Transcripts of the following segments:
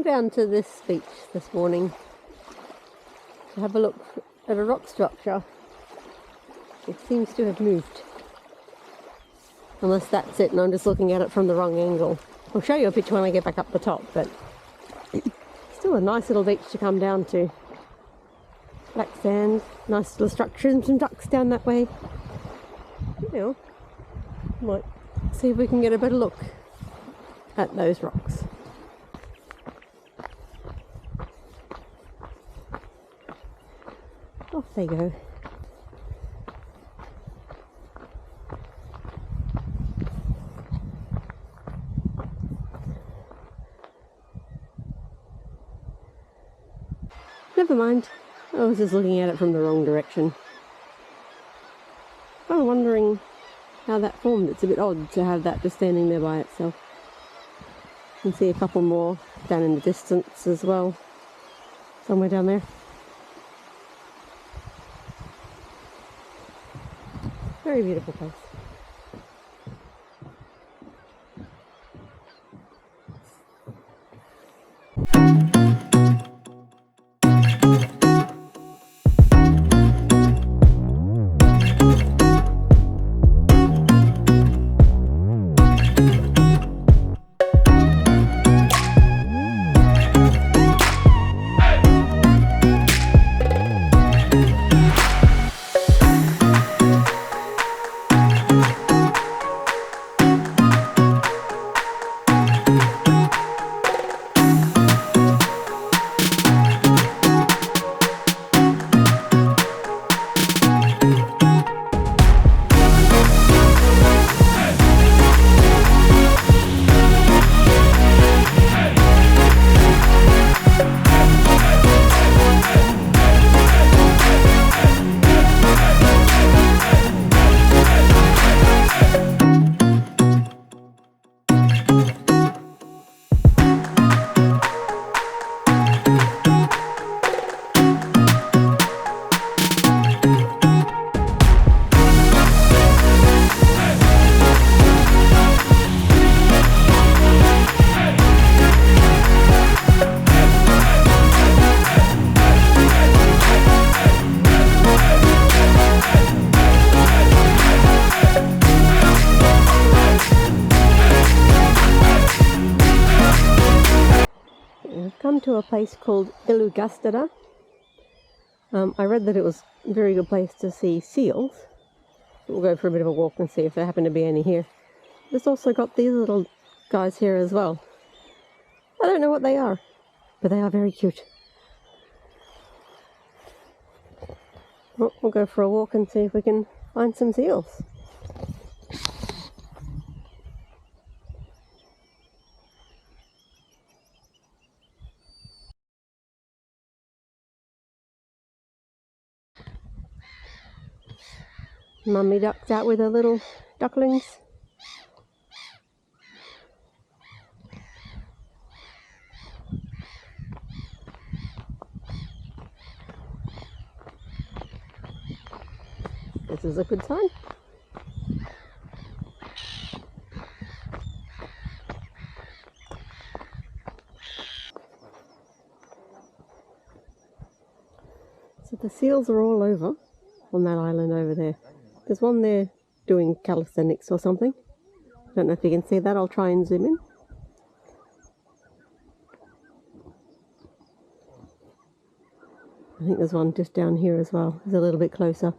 down to this beach this morning to have a look at a rock structure. It seems to have moved. Unless that's it and I'm just looking at it from the wrong angle. I'll show you a picture when I get back up the top, but still a nice little beach to come down to. Black sand, nice little structure and some ducks down that way. You know, might see if we can get a better look at those rocks. Off they go. Never mind, I was just looking at it from the wrong direction. Kind of wondering how that formed. It's a bit odd to have that just standing there by itself. You can see a couple more down in the distance as well, somewhere down there. Very beautiful place. Come to a place called Ilugastera. I read that it was a very good place to see seals. We'll go for a bit of a walk and see if there happen to be any here. There's also got these little guys here as well. I don't know what they are, but they are very cute. Well, we'll go for a walk and see if we can find some seals. Mummy duck's out with her little ducklings. This is a good sign. So the seals are all over on that island over there. There's one there doing calisthenics or something. I don't know if you can see that. I'll try and zoom in. I think there's one just down here as well. It's a little bit closer.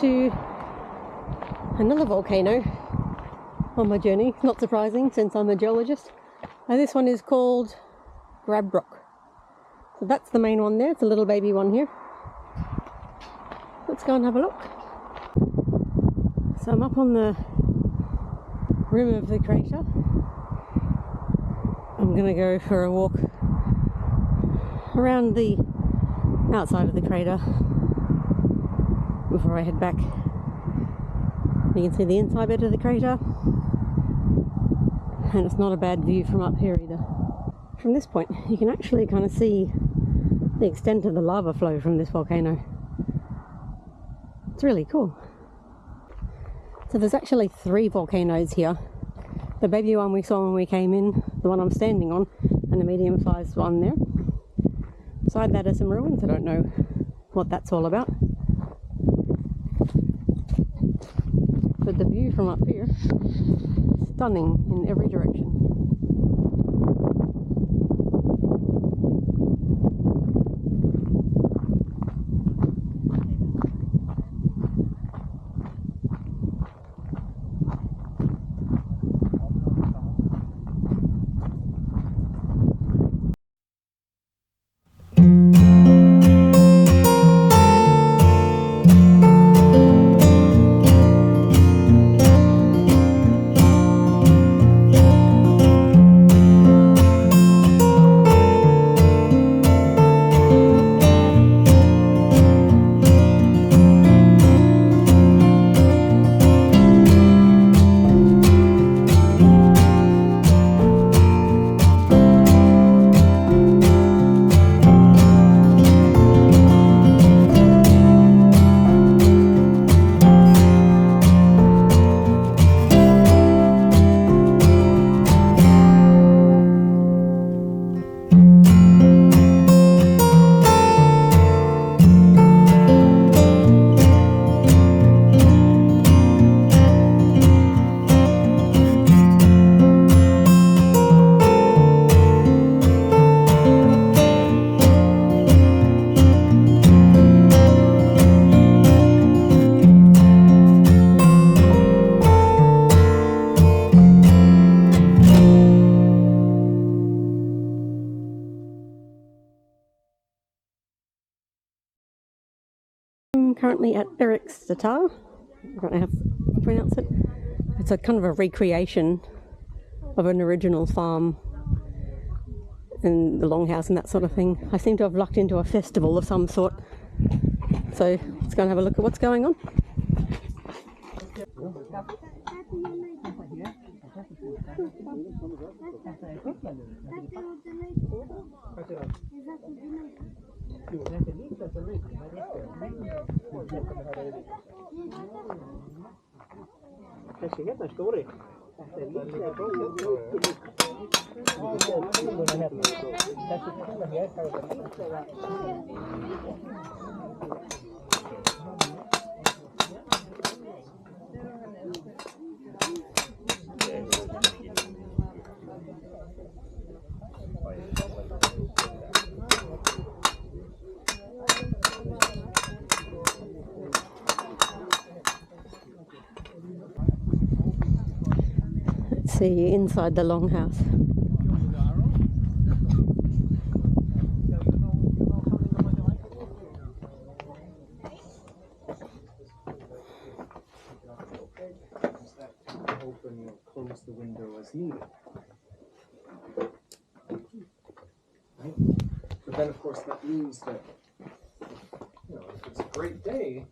to another volcano on my journey. Not surprising since I'm a geologist. And this one is called Grab Rock. So that's the main one there. It's a little baby one here. Let's go and have a look. So I'm up on the rim of the crater. I'm going to go for a walk around the outside of the crater before I head back. You can see the inside bit of the crater, and it's not a bad view from up here either. From this point you can actually kind of see the extent of the lava flow from this volcano. It's really cool. So there's actually 3 volcanoes here. The baby one we saw when we came in, the one I'm standing on, and a medium-sized one there. Beside that are some ruins. I don't know what that's all about. But the view from up here is stunning in every direction. I'm currently at Erikstata. I don't know how to pronounce it. It's a kind of a recreation of an original farm and the longhouse and that sort of thing. I seem to have lucked into a festival of some sort. So let's go and have a look at what's going on. Let's see inside the longhouse. Open or close the window as needed. Right? But then, of course, that means that, you know, if it's a great day.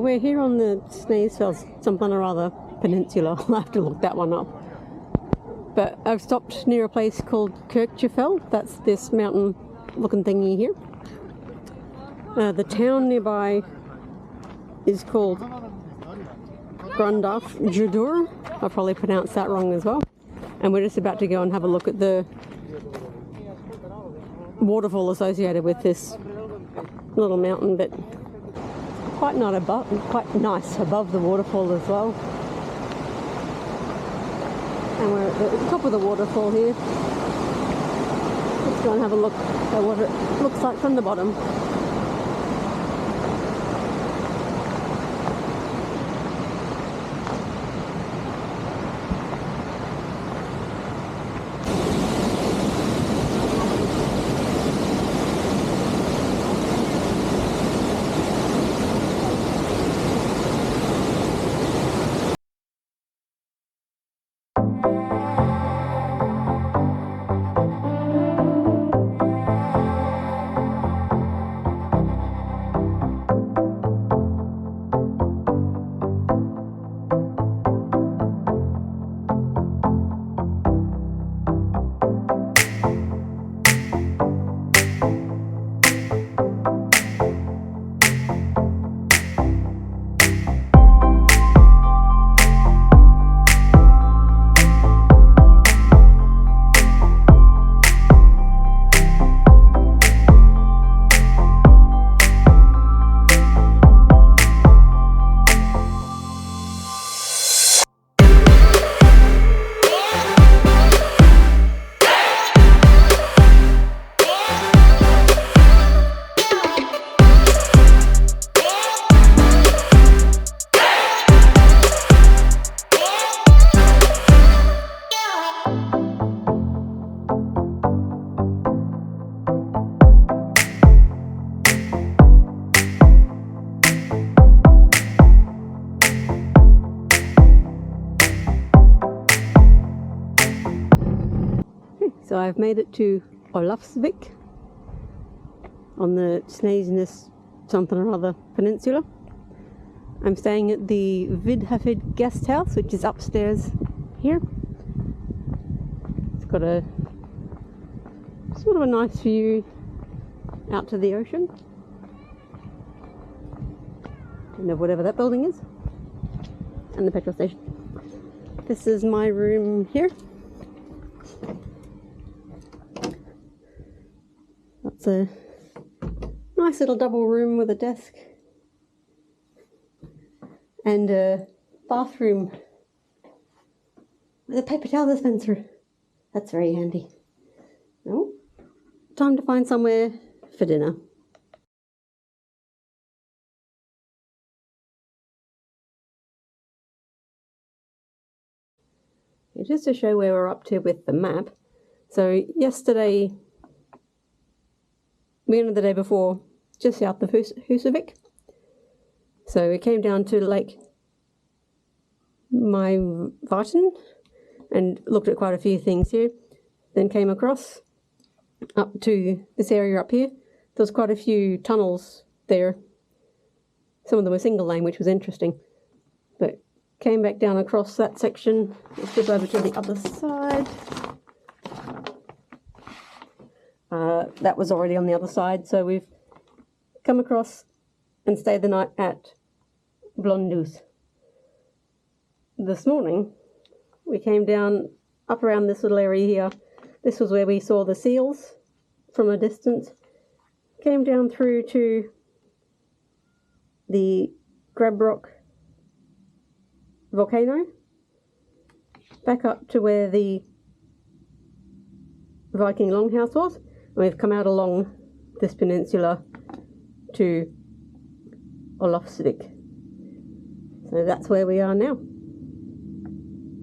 So we're here on the Sneesfell something or other peninsula. I'll have to look that one up. But I've stopped near a place called Kirkjefell. That's this mountain looking thingy here. The town nearby is called Grundarf Judur. I probably pronounced that wrong as well. And we're just about to go and have a look at the waterfall associated with this little mountain, but quite nice above the waterfall as well. And we're at the top of the waterfall here. Let's go and have a look at what it looks like from the bottom. So I've made it to Olafsvik on the Sneesnes something or other peninsula. I'm staying at the Vidhafid guest house, which is upstairs here. It's got a sort of a nice view out to the ocean and of whatever that building is, and the petrol station. This is my room here. That's a nice little double room with a desk and a bathroom with a paper towel dispenser. That's very handy. Oh, time to find somewhere for dinner. Just to show where we're up to with the map. So yesterday, we ended the day before just south of Husavik. So we came down to Lake Myvarten and looked at quite a few things here. Then came across up to this area up here. There was quite a few tunnels there. Some of them were single lane, which was interesting. But came back down across that section. Let's flip over to the other side. That was already on the other side, so we've come across and stayed the night at Blondus. This morning, we came down up around this little area here. This was where we saw the seals from a distance. Came down through to the Grabrock volcano, back up to where the Viking longhouse was, and we've come out along this peninsula to Olafsvik. So that's where we are now.